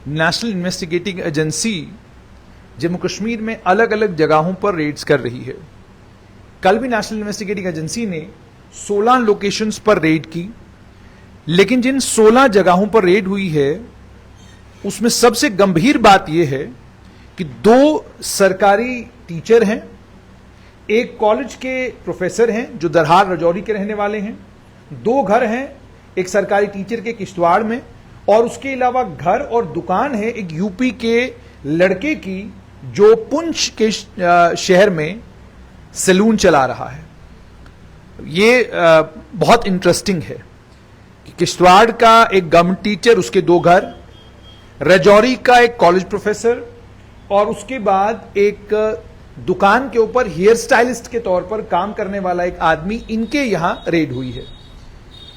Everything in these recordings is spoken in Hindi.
National investigating agency Jammu Kashmir में अलग अलग जगहों पर रेड्स कर रही है। कल भी नेशनल इन्वेस्टिगेटिंग एजेंसी ने 16 लोकेशंस पर रेड की, लेकिन जिन 16 जगहों पर रेड हुई है उसमें सबसे गंभीर बात यह है कि 2 सरकारी टीचर हैं, एक कॉलेज के प्रोफेसर हैं जो दरहाल राजौरी के रहने वाले हैं, 2 घर हैं एक सरकारी टीचर के किश्तवाड़ में, और उसके अलावा घर और दुकान है एक यूपी के लड़के की जो पुंछ के शहर में सैलून चला रहा है। ये बहुत इंटरेस्टिंग है कि किश्तवाड़ का एक गवर्नमेंट टीचर, उसके 2 घर, राजौरी का एक कॉलेज प्रोफेसर, और उसके बाद एक दुकान के ऊपर हेयर स्टाइलिस्ट के तौर पर काम करने वाला एक आदमी, इनके यहां रेड हुई है।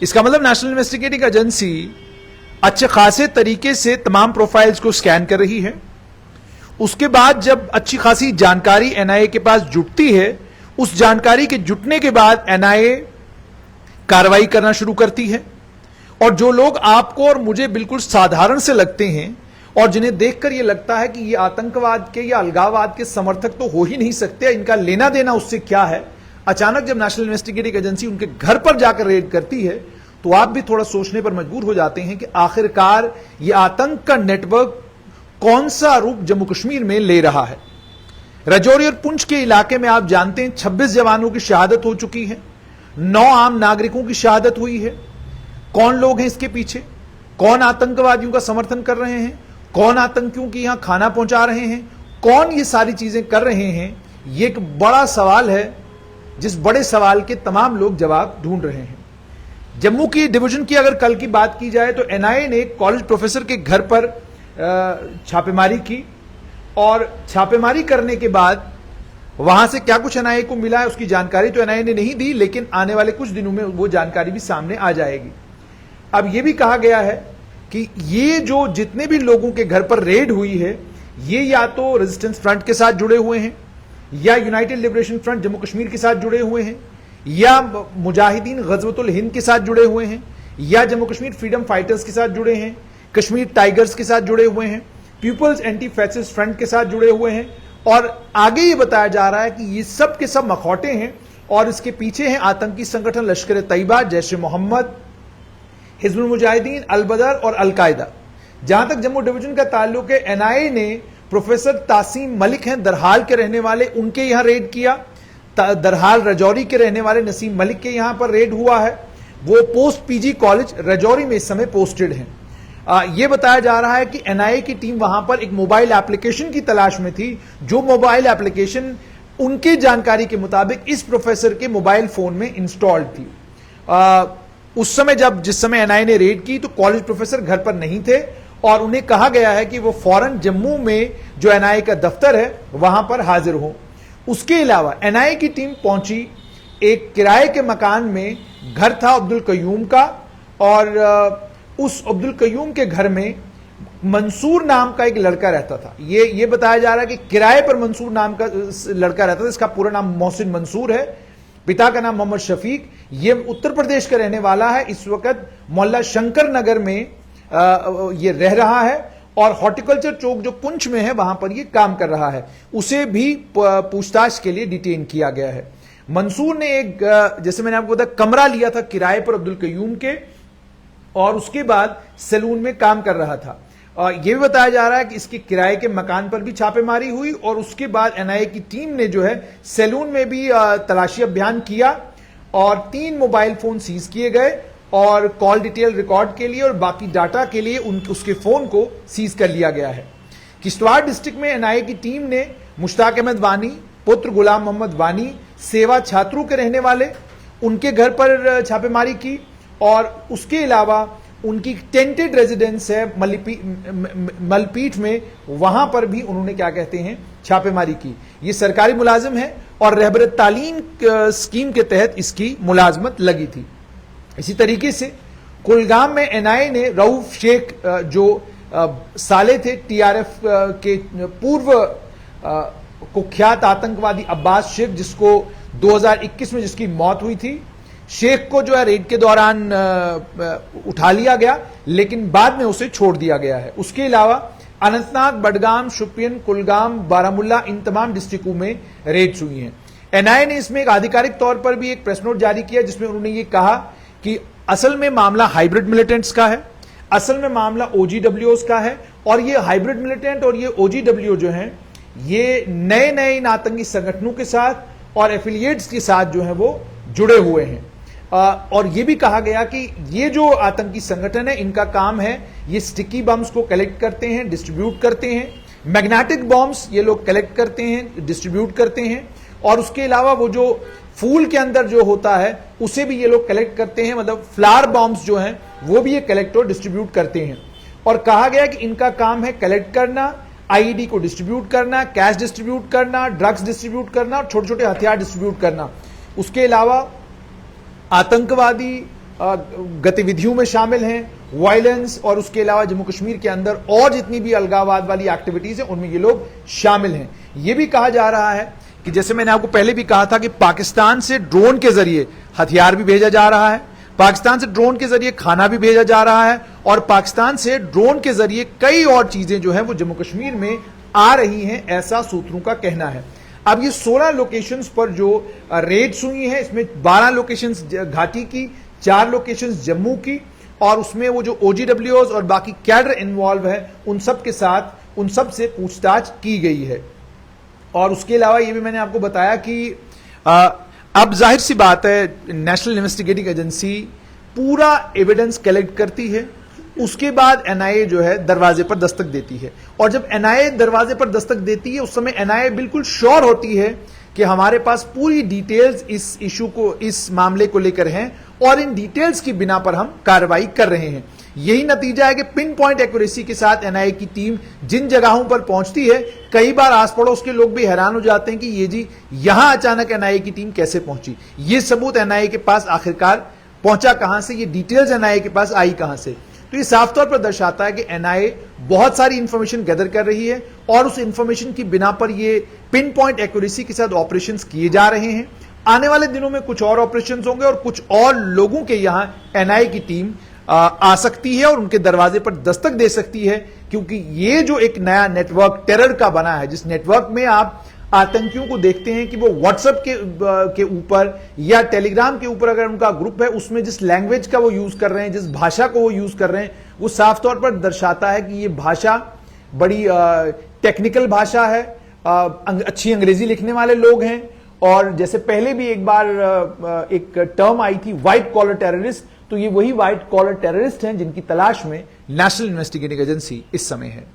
इसका मतलब नेशनल इन्वेस्टिगेटिंग एजेंसी अच्छे खासे तरीके से तमाम प्रोफाइल्स को स्कैन कर रही है। उसके बाद जब अच्छी खासी जानकारी एनआईए के पास जुटती है, उस जानकारी के जुटने के बाद एनआईए कार्रवाई करना शुरू करती है। और जो लोग आपको और मुझे बिल्कुल साधारण से लगते हैं और जिन्हें देखकर यह लगता है कि ये आतंकवाद के या अलगाववाद के समर्थक तो हो ही नहीं सकते, इनका लेना देना उससे क्या है, अचानक जब नेशनल इन्वेस्टिगेटिंग एजेंसी उनके घर पर जाकर रेड करती है तो आप भी थोड़ा सोचने पर मजबूर हो जाते हैं कि आखिरकार यह आतंक का नेटवर्क कौन सा रूप जम्मू कश्मीर में ले रहा है। राजौरी और पुंछ के इलाके में आप जानते हैं 26 जवानों की शहादत हो चुकी है, 9 आम नागरिकों की शहादत हुई है। कौन लोग हैं इसके पीछे, कौन आतंकवादियों का समर्थन कर रहे हैं, कौन आतंकियों की यहां खाना पहुंचा रहे हैं, कौन ये सारी चीजें कर रहे हैं, ये एक बड़ा सवाल है जिस बड़े सवाल के तमाम लोग जवाब ढूंढ रहे हैं। जम्मू की डिवीजन की अगर कल की बात की जाए तो एनआईए ने कॉलेज प्रोफेसर के घर पर छापेमारी की, और छापेमारी करने के बाद वहां से क्या कुछ एनआईए को मिला है उसकी जानकारी तो एनआईए ने नहीं दी, लेकिन आने वाले कुछ दिनों में वो जानकारी भी सामने आ जाएगी। अब यह भी कहा गया है कि ये जो जितने भी लोगों के घर पर रेड हुई है, ये या तो रेजिस्टेंस फ्रंट के साथ जुड़े हुए हैं, या United liberation front Jammu Kashmir के साथ जुड़े हुए हैं, या मुजाहिदीन गजवतुल हिंद के साथ जुड़े हुए हैं, या जम्मू कश्मीर फ्रीडम फाइटर्स के साथ जुड़े हैं, कश्मीर टाइगर्स के साथ जुड़े हुए हैं, पीपल्स एंटी फैसिस्ट फ्रंट के साथ जुड़े हुए हैं। और आगे ये बताया जा रहा है कि ये सब के सब मखौटे हैं और इसके पीछे हैं आतंकी संगठन लश्कर तैयबा, जैश ए मोहम्मद, हिजबुल मुजाहिदीन, अल बदर और अल कायदा। जहां तक जम्मू डिवीजन का ताल्लुक है, एनआईए ने प्रोफेसर तासीम मलिक हैं दरहाल के रहने वाले, उनके यहां रेड किया। दरहाल राजौरी के रहने वाले नसीम मलिक के यहां पर रेड हुआ है। वो पोस्ट पीजी कॉलेज राजौरी में इस समय पोस्टेड हैं। यह बताया जा रहा है कि एनआईए की टीम वहां पर एक मोबाइल एप्लीकेशन की तलाश में थी, जो मोबाइल एप्लीकेशन उनकी जानकारी के मुताबिक इस प्रोफेसर के मोबाइल फोन में इंस्टॉल्ड थी। उस समय जिस समय एनआईए ने रेड की तो कॉलेज प्रोफेसर घर पर नहीं थे और उन्हें कहा गया है कि वो फौरन जम्मू में जो एनआईए का दफ्तर है वहां पर हाजिर हो। उसके अलावा एनआईए की टीम पहुंची एक किराए के मकान में, घर था अब्दुल कयूम का, और उस अब्दुल कयूम के घर में मंसूर नाम का एक लड़का रहता था। ये बताया जा रहा है कि किराए पर मंसूर नाम का लड़का रहता था। इसका पूरा नाम मोहसिन मंसूर है, पिता का नाम मोहम्मद शफीक। ये उत्तर प्रदेश का रहने वाला है, इस वक्त मोहल्ला शंकर नगर में ये रह रहा है और हॉर्टिकल्चर चौक जो पुंछ में है वहां पर ये काम कर रहा है। उसे भी पूछताछ के लिए डिटेन किया गया है। मंसूर ने एक, जैसे मैंने आपको बताया, कमरा लिया था किराए पर अब्दुल कयूम के, और उसके बाद सैलून में काम कर रहा था। यह भी बताया जा रहा है कि इसके किराए के मकान पर भी छापेमारी हुई और उसके बाद एनआईए की टीम ने जो है सैलून में भी तलाशी अभियान किया और 3 मोबाइल फोन सीज किए गए और कॉल डिटेल रिकॉर्ड के लिए और बाकी डाटा के लिए उसके फोन को सीज कर लिया गया है। किश्तवाड़ डिस्ट्रिक्ट में एनआईए की टीम ने मुश्ताक अहमद वानी, पुत्र गुलाम मोहम्मद वानी, सेवा छात्रों के रहने वाले, उनके घर पर छापेमारी की, और उसके अलावा उनकी टेंटेड रेजिडेंस है मलपीठ में, वहां पर भी उन्होंने क्या कहते हैं छापेमारी की। ये सरकारी मुलाजिम है और रहबर तालीम स्कीम के तहत इसकी मुलाजमत लगी थी। इसी तरीके से कुलगाम में एनआईए ने रऊफ शेख, जो साले थे टीआरएफ के पूर्व कुख्यात आतंकवादी अब्बास शेख, जिसको 2021 में जिसकी मौत हुई थी, शेख को जो है रेड के दौरान उठा लिया गया लेकिन बाद में उसे छोड़ दिया गया है। उसके अलावा अनंतनाग, बडगाम, शुपियन, कुलगाम, बारामुल्ला, इन तमाम डिस्ट्रिक्टों में रेड्स हुई हैं। एनआईए ने इसमें एक आधिकारिक तौर पर भी एक प्रेस नोट जारी किया जिसमें उन्होंने ये कहा कि असल में मामला हाइब्रिड मिलिटेंट्स का है, असल में मामला ओजीडब्ल्यूओस का है, और ये हाइब्रिड मिलिटेंट और ये ओजीडब्ल्यू जो हैं ये नए नए इन आतंकी संगठनों के साथ और एफिलिएट्स के साथ जो है वो जुड़े हुए हैं। और ये भी कहा गया कि ये जो आतंकी संगठन है इनका काम है ये स्टिकी बम्स को कलेक्ट करते हैं, डिस्ट्रीब्यूट करते हैं, मैग्नेटिक बॉम्ब्स ये लोग कलेक्ट करते हैं, डिस्ट्रीब्यूट करते हैं, और उसके अलावा वो जो फूल के अंदर जो होता है उसे भी ये लोग कलेक्ट करते हैं, मतलब फ्लावर बॉम्ब्स जो हैं वो भी ये कलेक्ट और डिस्ट्रीब्यूट करते हैं। और कहा गया कि इनका काम है कलेक्ट करना, आईईडी को डिस्ट्रीब्यूट करना, कैश डिस्ट्रीब्यूट करना, ड्रग्स डिस्ट्रीब्यूट करना और छोटे छोटे हथियार डिस्ट्रीब्यूट करना। उसके अलावा आतंकवादी गतिविधियों में शामिल हैं, वायलेंस, और उसके अलावा जम्मू कश्मीर के अंदर और जितनी भी अलगाववाद वाली एक्टिविटीज है उनमें ये लोग शामिल हैं। यह भी कहा जा रहा है कि जैसे मैंने आपको पहले भी कहा था कि पाकिस्तान से ड्रोन के जरिए हथियार भी भेजा जा रहा है, पाकिस्तान से ड्रोन के जरिए खाना भी भेजा जा रहा है, और पाकिस्तान से ड्रोन के जरिए कई और चीजें जो है वो जम्मू कश्मीर में आ रही हैं, ऐसा सूत्रों का कहना है। अब ये 16 लोकेशंस पर जो रेड्स हुई हैं इसमें 12 लोकेशंस घाटी की, 4 लोकेशंस जम्मू की, और उसमें वो जो ओजीडब्ल्यूओस और बाकी कैडर इन्वॉल्व है उन सब के साथ उन सब से पूछताछ की गई है। और उसके अलावा ये भी मैंने आपको बताया कि अब जाहिर सी बात है नेशनल इन्वेस्टिगेटिंग एजेंसी पूरा एविडेंस कलेक्ट करती है, उसके बाद एनआईए जो है दरवाजे पर दस्तक देती है, और जब एनआईए दरवाजे पर दस्तक देती है उस समय एनआईए बिल्कुल श्योर होती है कि हमारे पास पूरी डिटेल्स इस इशू को, इस मामले को लेकर हैं, और इन डिटेल्स की बिना पर हम कार्रवाई कर रहे हैं। यही नतीजा है कि पिन पॉइंट एक्यूरेसी के साथ एनआईए की टीम जिन जगहों पर पहुंचती है, कई बार आस पड़ोस के लोग भी हैरान हो जाते हैं कि ये जी यहां अचानक एनआईए की टीम कैसे पहुंची, ये सबूत एनआईए के पास आखिरकार पहुंचा कहां से, ये डिटेल्स एनआईए के पास आई कहां से। तो ये साफ तौर पर दर्शाता है कि एनआईए बहुत सारी इंफॉर्मेशन गैदर कर रही है, और उस इंफॉर्मेशन की बिना पर ये पिन पॉइंट एक्यूरेसी के साथ ऑपरेशंस किए जा रहे हैं। आने वाले दिनों में कुछ और ऑपरेशंस होंगे और कुछ और लोगों के यहां एनआईए की टीम आ सकती है और उनके दरवाजे पर दस्तक दे सकती है, क्योंकि ये जो एक नया नेटवर्क टेरर का बना है, जिस नेटवर्क में आप आतंकियों को देखते हैं कि वो व्हाट्सएप के ऊपर या टेलीग्राम के ऊपर अगर उनका ग्रुप है उसमें जिस लैंग्वेज का वो यूज कर रहे हैं, जिस भाषा को वो यूज कर रहे हैं, वो साफ तौर पर दर्शाता है कि ये भाषा बड़ी टेक्निकल भाषा है, अच्छी अंग्रेजी लिखने वाले लोग हैं। और जैसे पहले भी एक बार एक टर्म आई थी व्हाइट कॉलर टेररिस्ट, तो ये वही व्हाइट कॉलर टेररिस्ट हैं जिनकी तलाश में नेशनल इन्वेस्टिगेटिंग एजेंसी इस समय है।